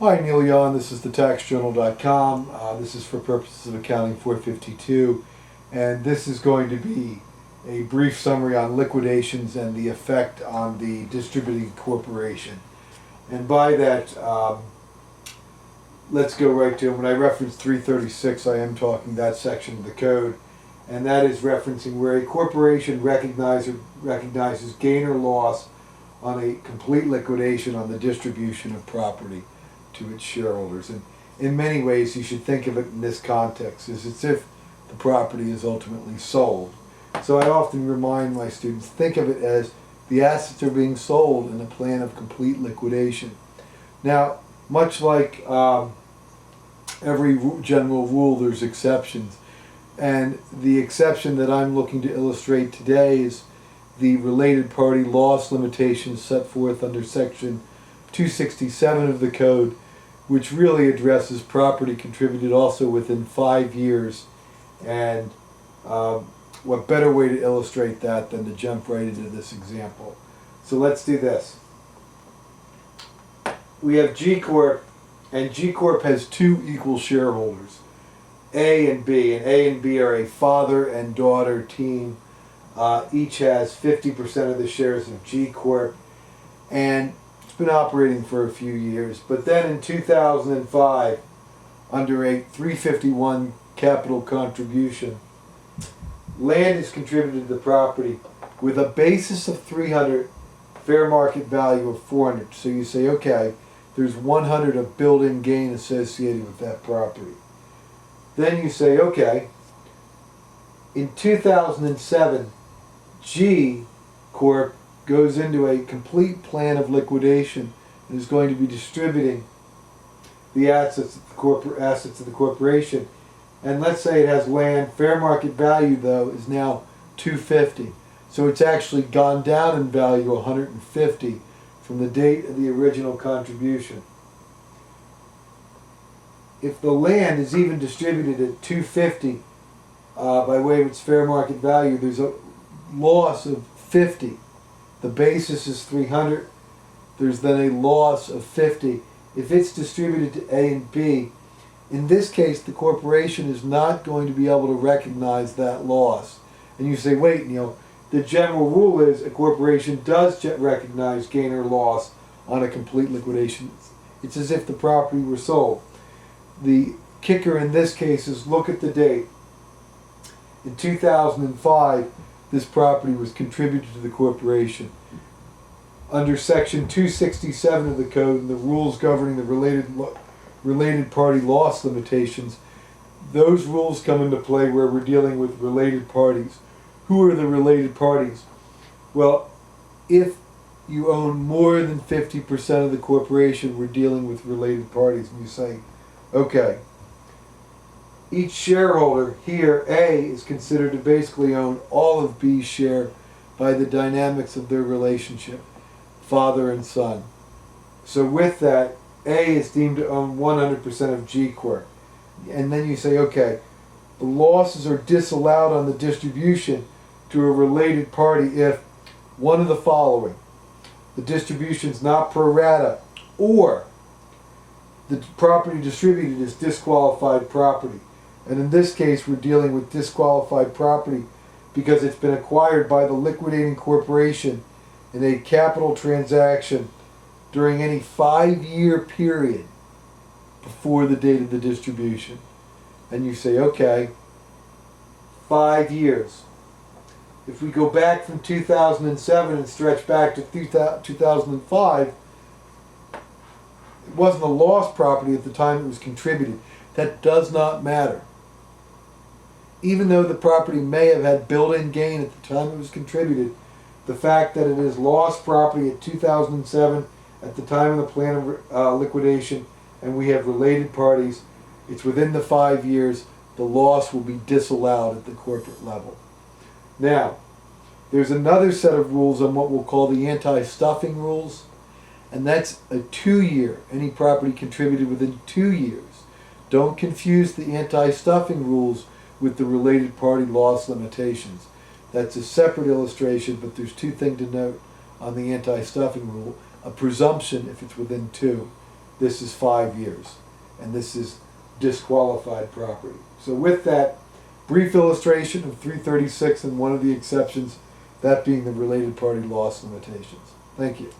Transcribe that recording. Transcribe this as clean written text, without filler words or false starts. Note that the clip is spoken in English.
Hi, Neil Yahn. This is thetaxjournal.com. This is for purposes of accounting 452, and this is going to be a brief summary on liquidations and the effect on the distributing corporation. And by that, let's go right to it. When I reference 336, I am talking that section of the code, and that is referencing where a corporation recognizes gain or loss on a complete liquidation on the distribution of property to its shareholders. And in many ways, you should think of it in this context as if the property is ultimately sold. So I often remind my students, think of it as the assets are being sold in a plan of complete liquidation. Now, much like every general rule, there's exceptions. And the exception that I'm looking to illustrate today is the related party loss limitations set forth under section 267 of the code, which really addresses property contributed also within 5 years. And what better way to illustrate that than to jump right into this example. So let's do this. We have G Corp, and G Corp has two equal shareholders, A and B, and A and B are a father and daughter team. Each has 50% of the shares of G Corp, and it's been operating for a few years. But then in 2005, under a 351 capital contribution, land is contributed to the property with a basis of 300, fair market value of 400. So you say, okay, there's 100 of built-in gain associated with that property. Then you say, okay, in 2007, G Corp goes into a complete plan of liquidation and is going to be distributing the assets of the corporation. And let's say it has land, fair market value though is now 250. So it's actually gone down in value 150 from the date of the original contribution. If the land is even distributed at 250 by way of its fair market value, there's a loss of 50. The basis is 300. There's then a loss of 50. If it's distributed to A and B, in this case, the corporation is not going to be able to recognize that loss. And you say, wait, Neil, the general rule is a corporation does recognize gain or loss on a complete liquidation. It's as if the property were sold. The kicker in this case is look at the date. In 2005, this property was contributed to the corporation. Under section 267 of the code and the rules governing the related party loss limitations, those rules come into play where we're dealing with related parties. Who are the related parties? Well, if you own more than 50% of the corporation, we're dealing with related parties. And you say, okay, each shareholder here, A, is considered to basically own all of B's share by the dynamics of their relationship, father and son. So with that, A is deemed to own 100% of G Corp. And then you say, okay, the losses are disallowed on the distribution to a related party if one of the following: the distribution is not pro rata, or the property distributed is disqualified property. And in this case, we're dealing with disqualified property because it's been acquired by the liquidating corporation in a capital transaction during any 5-year period before the date of the distribution. And you say, okay, 5 years. If we go back from 2007 and stretch back to 2005, it wasn't a lost property at the time it was contributed. That does not matter. Even though the property may have had built-in gain at the time it was contributed, the fact that it is lost property at 2007 at the time of the plan of liquidation, and we have related parties, it's within the 5 years, the loss will be disallowed at the corporate level. Now, there's another set of rules on what we'll call the anti-stuffing rules, and that's a 2-year, any property contributed within 2 years. Don't confuse the anti-stuffing rules with the related party loss limitations. That's a separate illustration, but there's two things to note on the anti-stuffing rule. A presumption if it's within 2, this is 5 years, and this is disqualified property. So with that brief illustration of 336 and one of the exceptions, that being the related party loss limitations. Thank you.